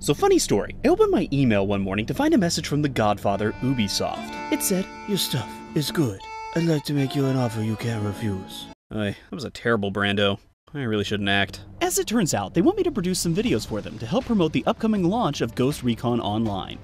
So funny story, I opened my email one morning to find a message from the godfather, Ubisoft. It said, "Your stuff is good. I'd like to make you an offer you can't refuse." that was a terrible Brando. I really shouldn't act. As it turns out, they want me to produce some videos for them to help promote the upcoming launch of Ghost Recon Online.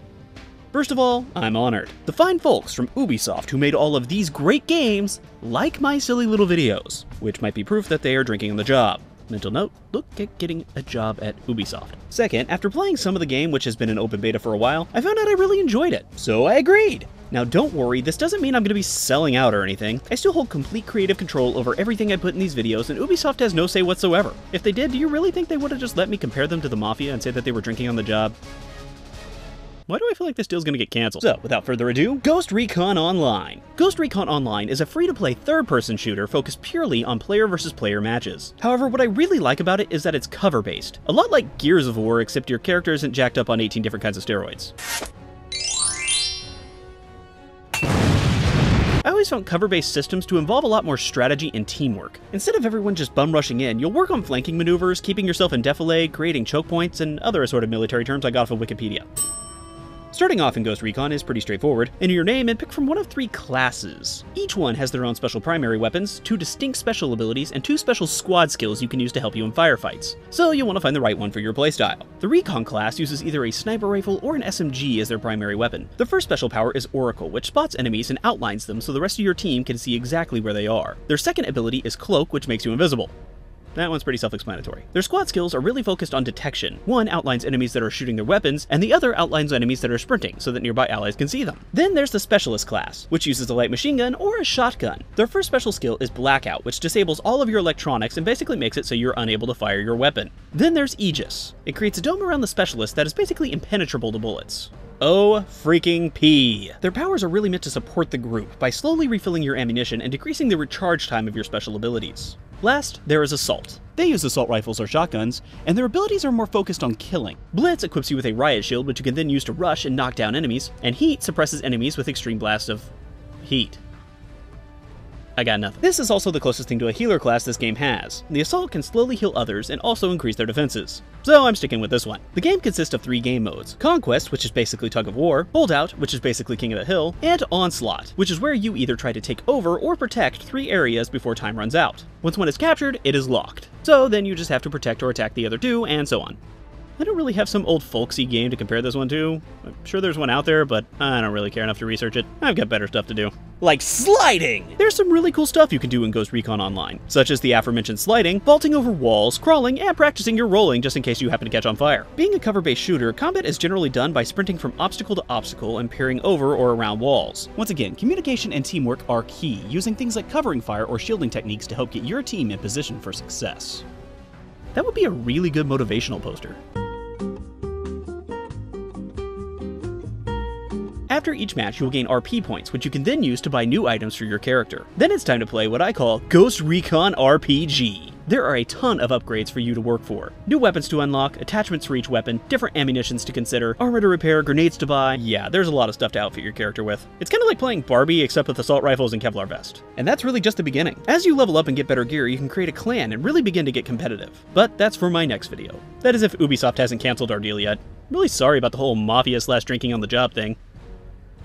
First of all, I'm honored. The fine folks from Ubisoft who made all of these great games like my silly little videos, which might be proof that they are drinking on the job. Mental note, look at getting a job at Ubisoft. Second, after playing some of the game, which has been in open beta for a while, I found out I really enjoyed it, so I agreed. Now don't worry, this doesn't mean I'm going to be selling out or anything. I still hold complete creative control over everything I put in these videos, and Ubisoft has no say whatsoever. If they did, do you really think they would have just let me compare them to the Mafia and say that they were drinking on the job? Why do I feel like this deal's gonna get canceled? So, without further ado, Ghost Recon Online. Ghost Recon Online is a free-to-play third-person shooter focused purely on player versus player matches. However, what I really like about it is that it's cover-based. A lot like Gears of War, except your character isn't jacked up on 18 different kinds of steroids. I always found cover-based systems to involve a lot more strategy and teamwork. Instead of everyone just bum-rushing in, you'll work on flanking maneuvers, keeping yourself in defilade, creating choke points, and other assorted military terms I got off of Wikipedia. Starting off in Ghost Recon is pretty straightforward. Enter your name and pick from one of 3 classes. Each one has their own special primary weapons, 2 distinct special abilities, and 2 special squad skills you can use to help you in firefights. So you'll want to find the right one for your playstyle. The Recon class uses either a sniper rifle or an SMG as their primary weapon. The first special power is Oracle, which spots enemies and outlines them so the rest of your team can see exactly where they are. Their second ability is Cloak, which makes you invisible. That one's pretty self-explanatory. Their squad skills are really focused on detection. One outlines enemies that are shooting their weapons, and the other outlines enemies that are sprinting, so that nearby allies can see them. Then there's the Specialist class, which uses a light machine gun or a shotgun. Their first special skill is Blackout, which disables all of your electronics and basically makes it so you're unable to fire your weapon. Then there's Aegis. It creates a dome around the Specialist that is basically impenetrable to bullets. Oh freaking P! Their powers are really meant to support the group by slowly refilling your ammunition and decreasing the recharge time of your special abilities. Last, there is Assault. They use assault rifles or shotguns, and their abilities are more focused on killing. Blitz equips you with a riot shield, which you can then use to rush and knock down enemies, and Heat suppresses enemies with extreme blasts of heat. I got nothing. This is also the closest thing to a healer class this game has. The Assault can slowly heal others and also increase their defenses. So I'm sticking with this one. The game consists of 3 game modes: Conquest, which is basically Tug of War, Holdout, which is basically King of the Hill, and Onslaught, which is where you either try to take over or protect 3 areas before time runs out. Once one is captured, it is locked. So then you just have to protect or attack the other 2, and so on. I don't really have some old folksy game to compare this one to. I'm sure there's one out there, but I don't really care enough to research it. I've got better stuff to do. Like sliding! There's some really cool stuff you can do in Ghost Recon Online, such as the aforementioned sliding, vaulting over walls, crawling, and practicing your rolling just in case you happen to catch on fire. Being a cover-based shooter, combat is generally done by sprinting from obstacle to obstacle and peering over or around walls. Once again, communication and teamwork are key, using things like covering fire or shielding techniques to help get your team in position for success. That would be a really good motivational poster. After each match, you will gain RP points, which you can then use to buy new items for your character. Then it's time to play what I call Ghost Recon RPG. There are a ton of upgrades for you to work for. New weapons to unlock, attachments for each weapon, different ammunitions to consider, armor to repair, grenades to buy. Yeah, there's a lot of stuff to outfit your character with. It's kind of like playing Barbie except with assault rifles and Kevlar vest. And that's really just the beginning. As you level up and get better gear, you can create a clan and really begin to get competitive. But that's for my next video. That is if Ubisoft hasn't canceled our deal yet. I'm really sorry about the whole mafia/drinking on the job thing.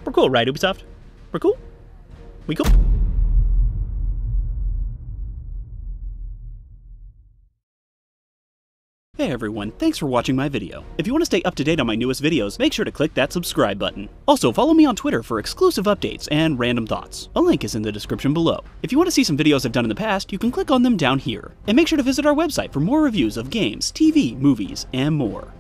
We're cool, right, Ubisoft? We're cool? We cool? Hey everyone, thanks for watching my video. If you want to stay up to date on my newest videos, make sure to click that subscribe button. Also, follow me on Twitter for exclusive updates and random thoughts. A link is in the description below. If you want to see some videos I've done in the past, you can click on them down here. And make sure to visit our website for more reviews of games, TV, movies, and more.